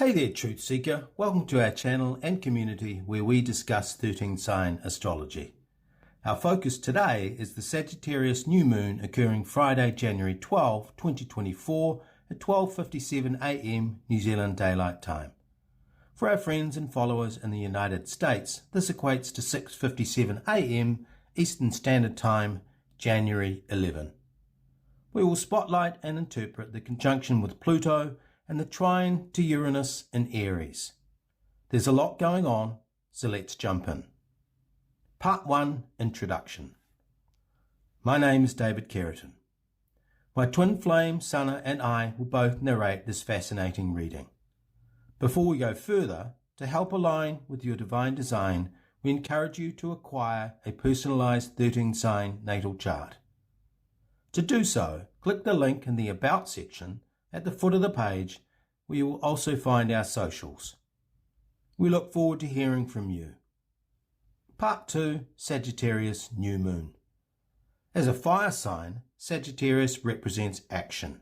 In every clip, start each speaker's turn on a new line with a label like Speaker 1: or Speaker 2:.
Speaker 1: Hey there, Truth Seeker. Welcome to our channel and community where we discuss 13 sign astrology. Our focus today is the Sagittarius new moon occurring Friday, January 12, 2024 at 12:57 a.m. New Zealand Daylight Time. For our friends and followers in the United States, this equates to 6:57 a.m. Eastern Standard Time, January 11. We will spotlight and interpret the conjunction with Pluto and the trine to Uranus in Aries. There's a lot going on, so let's jump in. Part 1, Introduction. My name is David Keratin. My twin flame, Sana, and I will both narrate this fascinating reading. Before we go further, to help align with your divine design, we encourage you to acquire a personalized 13-sign natal chart. To do so, click the link in the About section at the foot of the page, where you will also find our socials. We look forward to hearing from you. Part 2, Sagittarius New Moon. As a fire sign, Sagittarius represents action.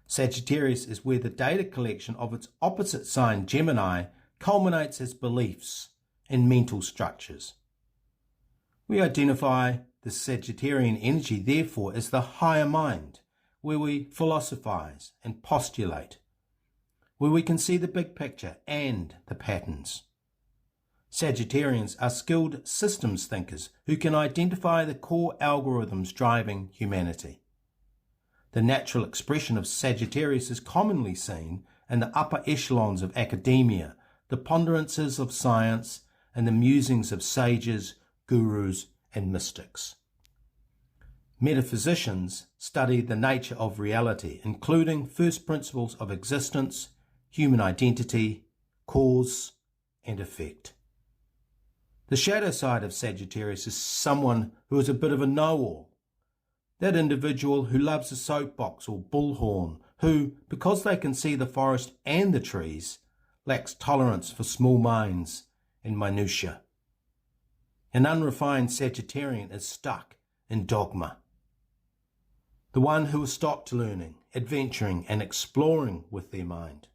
Speaker 1: Sagittarius is where the data collection of its opposite sign, Gemini, culminates as beliefs and mental structures. We identify the Sagittarian energy, therefore, as the higher mind, where we philosophize and postulate, where we can see the big picture and the patterns. Sagittarians are skilled systems thinkers who can identify the core algorithms driving humanity. The natural expression of Sagittarius is commonly seen in the upper echelons of academia, the ponderances of science, and the musings of sages, gurus, and mystics. Metaphysicians study the nature of reality, including first principles of existence, human identity, cause, and effect. The shadow side of Sagittarius is someone who is a bit of a know-all. That individual who loves a soapbox or bullhorn, who, because they can see the forest and the trees, lacks tolerance for small minds and minutiae. An unrefined Sagittarian is stuck in dogma. The one who has stopped learning, adventuring, and exploring with their mind.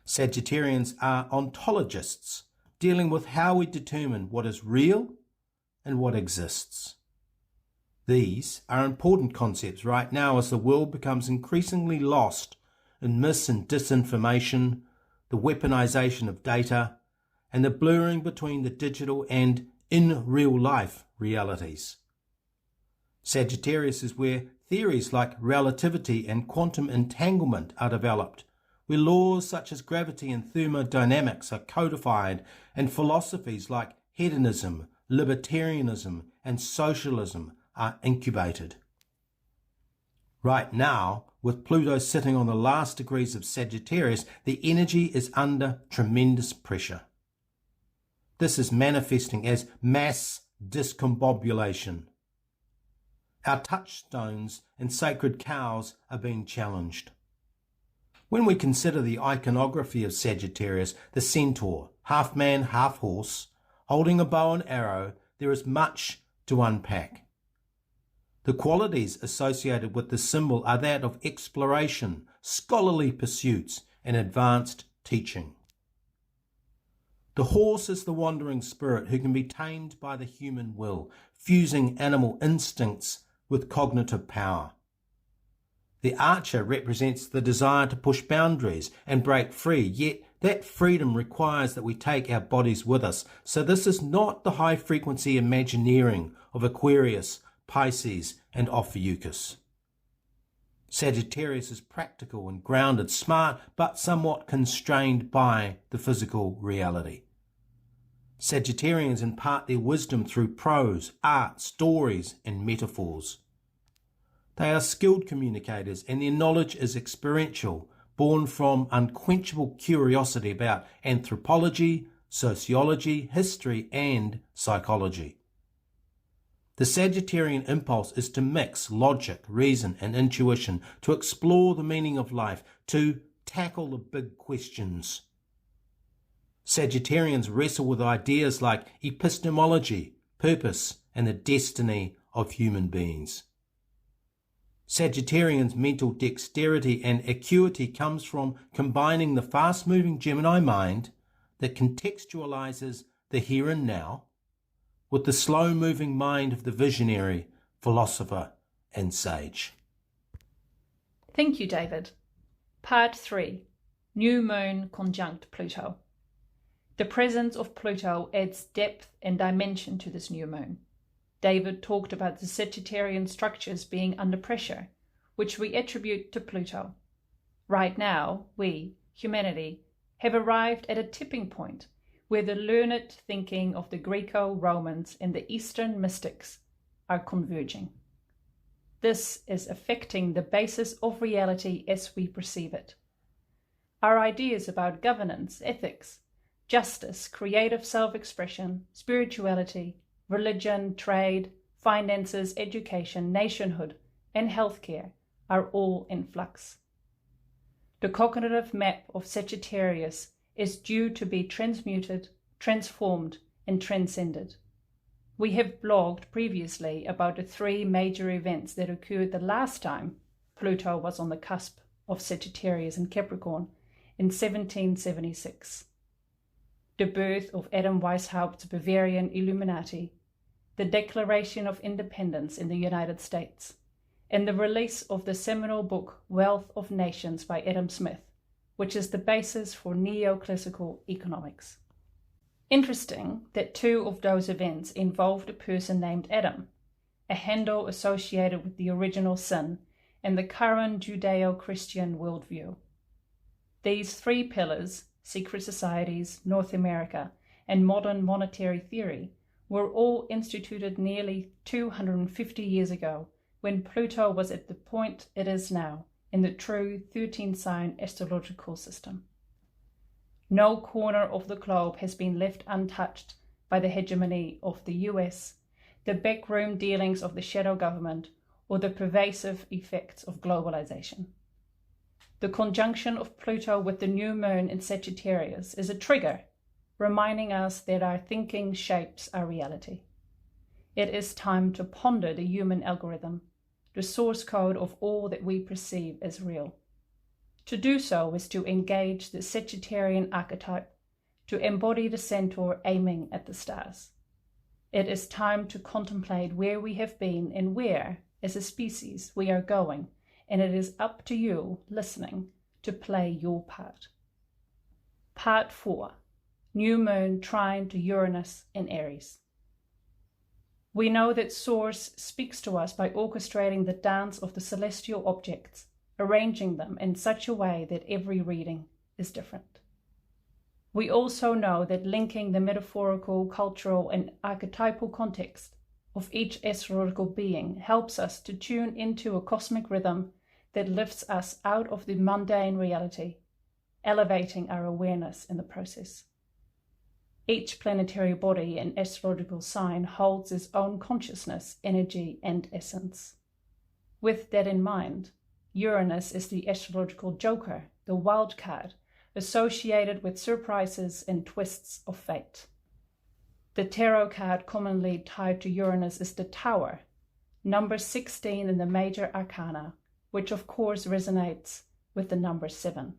Speaker 1: Sagittarians are ontologists, dealing with how we determine what is real and what exists. These are important concepts right now as the world becomes increasingly lost in mis- and disinformation, the weaponization of data, and the blurring between the digital and in real life realities. Sagittarius is where theories like relativity and quantum entanglement are developed, where laws such as gravity and thermodynamics are codified, and philosophies like hedonism, libertarianism, and socialism are incubated. Right now, with Pluto sitting on the last degrees of Sagittarius, the energy is under tremendous pressure. This is manifesting as mass discombobulation. Our touchstones and sacred cows are being challenged. When we consider the iconography of Sagittarius, the centaur, half man, half horse, holding a bow and arrow, there is much to unpack. The qualities associated with the symbol are that of exploration, scholarly pursuits, and advanced teaching. The horse is the wandering spirit who can be tamed by the human will, fusing animal instincts with cognitive power. The archer represents the desire to push boundaries and break free, yet that freedom requires that we take our bodies with us. So this is not the high-frequency imagineering of Aquarius, Pisces, and Ophiuchus. Sagittarius is practical and grounded, smart, but somewhat constrained by the physical reality. Sagittarians impart their wisdom through prose, art, stories, and metaphors. They are skilled communicators, and their knowledge is experiential, born from unquenchable curiosity about anthropology, sociology, history, and psychology. The Sagittarian impulse is to mix logic, reason, and intuition, to explore the meaning of life, to tackle the big questions. Sagittarians wrestle with ideas like epistemology, purpose, and the destiny of human beings. Sagittarian's mental dexterity and acuity comes from combining the fast-moving Gemini mind that contextualizes the here and now with the slow-moving mind of the visionary, philosopher, and sage.
Speaker 2: Thank you, David. Part 3. New Moon conjunct Pluto. The presence of Pluto adds depth and dimension to this new moon. David talked about the Sagittarian structures being under pressure, which we attribute to Pluto. Right now, we, humanity, have arrived at a tipping point where the learned thinking of the Greco-Romans and the Eastern mystics are converging. This is affecting the basis of reality as we perceive it. Our ideas about governance, ethics, justice, creative self-expression, spirituality, religion, trade, finances, education, nationhood, and healthcare are all in flux. The cognitive map of Sagittarius is due to be transmuted, transformed, and transcended. We have blogged previously about the 3 major events that occurred the last time Pluto was on the cusp of Sagittarius and Capricorn in 1776. The birth of Adam Weishaupt's Bavarian Illuminati, the Declaration of Independence in the United States, and the release of the seminal book Wealth of Nations by Adam Smith, which is the basis for neoclassical economics. Interesting that 2 of those events involved a person named Adam, a handle associated with the original sin and the current Judeo-Christian worldview. These 3 pillars, secret societies, North America, and modern monetary theory, were all instituted nearly 250 years ago, when Pluto was at the point it is now in the true 13-sign astrological system. No corner of the globe has been left untouched by the hegemony of the US, the backroom dealings of the shadow government, or the pervasive effects of globalization. The conjunction of Pluto with the new moon in Sagittarius is a trigger, reminding us that our thinking shapes our reality. It is time to ponder the human algorithm, the source code of all that we perceive as real. To do so is to engage the Sagittarian archetype, to embody the centaur aiming at the stars. It is time to contemplate where we have been and where, as a species, we are going, and it is up to you, listening, to play your part. Part 4. New Moon trine to Uranus in Aries. We know that Source speaks to us by orchestrating the dance of the celestial objects, arranging them in such a way that every reading is different. We also know that linking the metaphorical, cultural, and archetypal context of each astrological being helps us to tune into a cosmic rhythm that lifts us out of the mundane reality, elevating our awareness in the process. Each planetary body and astrological sign holds its own consciousness, energy, and essence. With that in mind, Uranus is the astrological joker, the wild card, associated with surprises and twists of fate. The tarot card commonly tied to Uranus is the Tower, number 16 in the major arcana, which of course resonates with the number 7.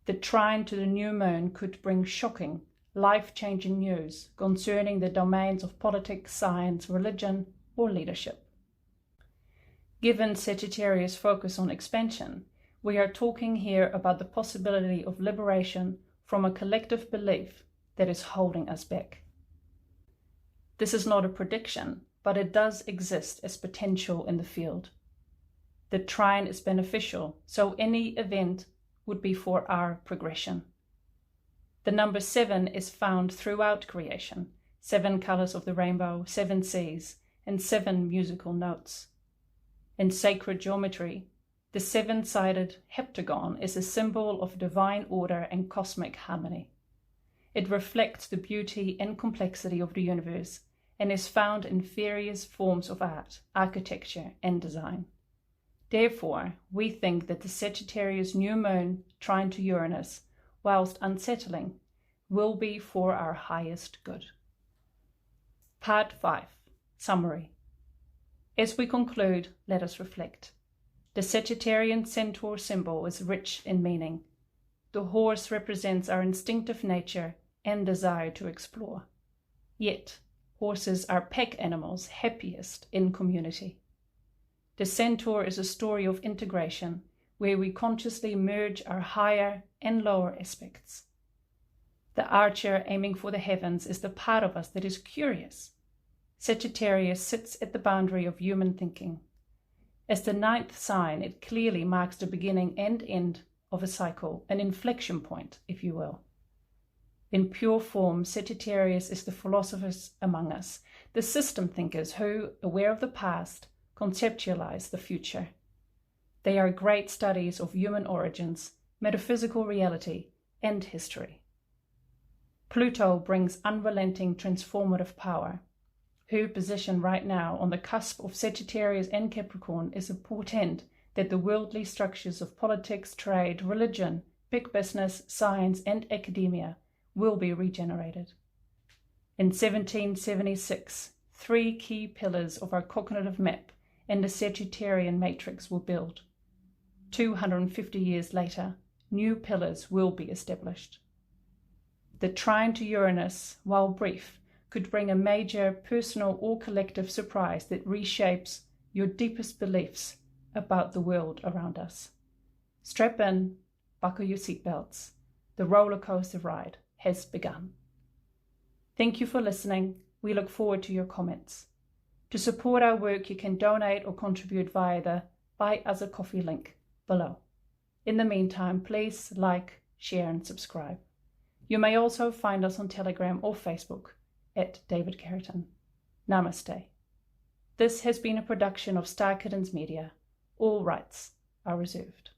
Speaker 2: The trine to the new moon could bring shocking, life-changing news concerning the domains of politics, science, religion, or leadership. Given Sagittarius' focus on expansion, we are talking here about the possibility of liberation from a collective belief that is holding us back. This is not a prediction, but it does exist as potential in the field. The trine is beneficial, so any event would be for our progression. The number 7 is found throughout creation, 7 colors of the rainbow, 7 seas, and 7 musical notes. In sacred geometry, the 7-sided heptagon is a symbol of divine order and cosmic harmony. It reflects the beauty and complexity of the universe and is found in various forms of art, architecture, and design. Therefore, we think that the Sagittarius new moon trine to Uranus, whilst unsettling, will be for our highest good. Part 5. Summary. As we conclude, let us reflect. The Sagittarian centaur symbol is rich in meaning. The horse represents our instinctive nature and desire to explore. Yet, horses are pack animals happiest in community. The centaur is a story of integration, where we consciously merge our higher and lower aspects. The archer aiming for the heavens is the part of us that is curious. Sagittarius sits at the boundary of human thinking. As the 9th sign, it clearly marks the beginning and end of a cycle, an inflection point, if you will. In pure form, Sagittarius is the philosophers among us, the system thinkers who, aware of the past, conceptualise the future. They are great studies of human origins, metaphysical reality, and history. Pluto brings unrelenting transformative power. Her position right now on the cusp of Sagittarius and Capricorn is a portend that the worldly structures of politics, trade, religion, big business, science, and academia will be regenerated. In 1776, 3 key pillars of our cognitive map and the Sagittarian matrix were built. 250 years later, new pillars will be established. The trine to Uranus, while brief, could bring a major personal or collective surprise that reshapes your deepest beliefs about the world around us. Strap in, buckle your seatbelts. The roller coaster ride has begun. Thank you for listening. We look forward to your comments. To support our work, you can donate or contribute via the Buy Us a Coffee link below. In the meantime, please like, share, and subscribe. You may also find us on Telegram or Facebook at David Carrington. Namaste. This has been a production of Star Kittens Media. All rights are reserved.